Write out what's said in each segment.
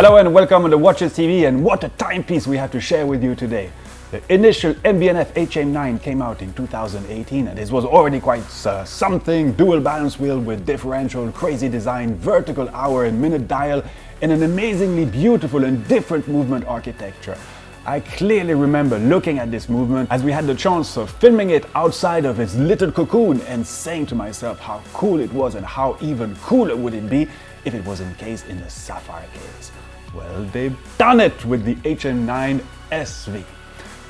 Hello and welcome on the Watches TV, and what a timepiece we have to share with you today. The initial MB&F HM9 came out in 2018 and this was already quite something. Dual balance wheel with differential, crazy design, vertical hour and minute dial, and an amazingly beautiful and different movement architecture. I clearly remember looking at this movement as we had the chance of filming it outside of its little cocoon and saying to myself how cool it was and how even cooler would it be if it was encased in a sapphire case. Well, they've done it with the HM9 SV.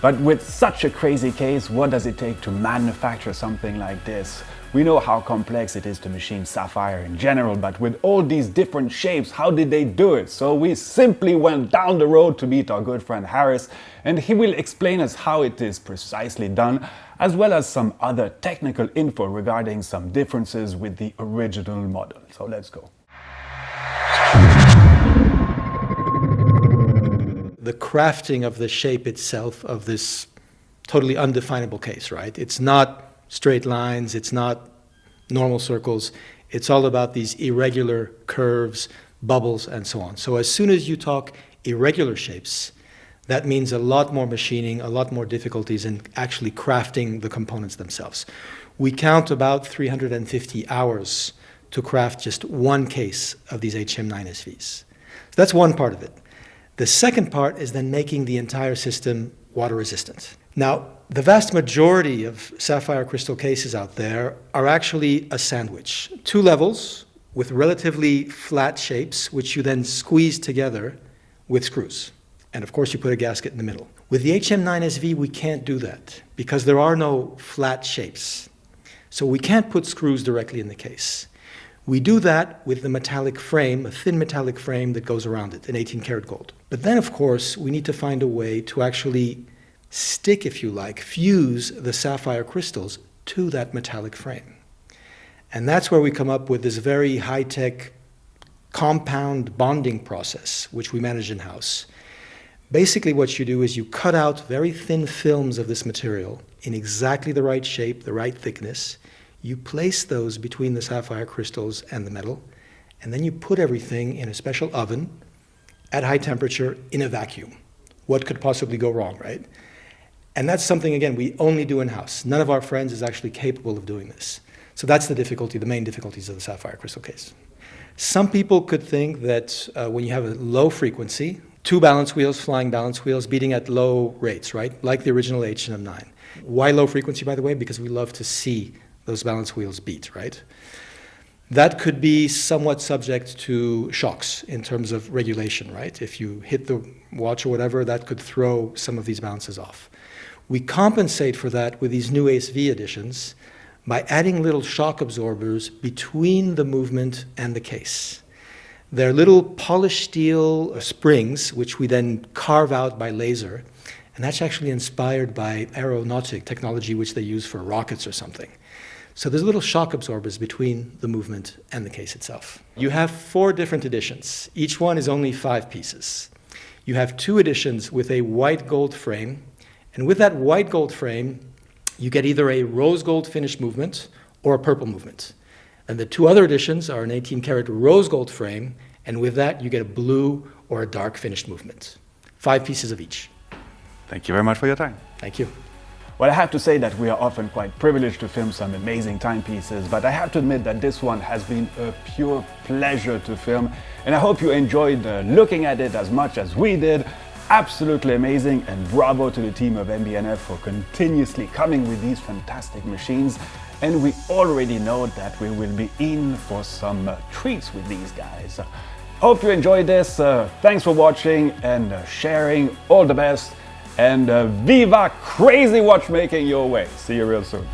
But with such a crazy case, what does it take to manufacture something like this? We know how complex it is to machine sapphire in general, but with all these different shapes, how did they do it? So we simply went down the road to meet our good friend Harris, and he will explain us how it is precisely done, as well as some other technical info regarding some differences with the original model. So let's go. The crafting of the shape itself of this totally undefinable case, right? It's not straight lines, it's not normal circles, it's all about these irregular curves, bubbles, and so on. So as soon as you talk irregular shapes, that means a lot more machining, a lot more difficulties in actually crafting the components themselves. We count about 350 hours to craft just one case of these HM9 SVs. So that's one part of it. The second part is then making the entire system water resistant. Now, the vast majority of sapphire crystal cases out there are actually a sandwich. Two levels with relatively flat shapes, which you then squeeze together with screws. And of course, you put a gasket in the middle. With the HM9 SV, we can't do that because there are no flat shapes. So we can't put screws directly in the case. We do that with the metallic frame, a thin metallic frame that goes around it in 18 karat gold. But then, of course, we need to find a way to actually stick, if you like, fuse the sapphire crystals to that metallic frame. And that's where we come up with this very high-tech compound bonding process, which we manage in-house. Basically, what you do is you cut out very thin films of this material in exactly the right shape, the right thickness. You place those between the sapphire crystals and the metal, and then you put everything in a special oven at high temperature in a vacuum. What could possibly go wrong, right? And that's something, again, we only do in-house. None of our friends is actually capable of doing this. So that's the difficulty, the main difficulties of the sapphire crystal case. Some people could think that when you have a low frequency, two balance wheels, flying balance wheels, beating at low rates, right? Like the original HM9. Why low frequency, by the way? Because we love to see those balance wheels beat, right? That could be somewhat subject to shocks in terms of regulation, right? If you hit the watch or whatever, that could throw some of these balances off. We compensate for that with these new SV editions by adding little shock absorbers between the movement and the case. They're little polished steel springs, which we then carve out by laser, and that's actually inspired by aeronautic technology, which they use for rockets or something. So there's little shock absorbers between the movement and the case itself. You have 4 different editions. Each one is only 5 pieces. You have 2 editions with a white gold frame, and with that white gold frame, you get either a rose gold finished movement or a purple movement. And the 2 other editions are an 18 karat rose gold frame, and with that you get a blue or a dark finished movement. 5 pieces of each. Thank you very much for your time. Thank you. Well, I have to say that we are often quite privileged to film some amazing timepieces, but I have to admit that this one has been a pure pleasure to film, and I hope you enjoyed looking at it as much as we did. Absolutely amazing, and bravo to the team of MB&F for continuously coming with these fantastic machines. And we already know that we will be in for some treats with these guys. Hope you enjoyed this. Thanks for watching and sharing. All the best. And viva crazy watchmaking your way. See you real soon.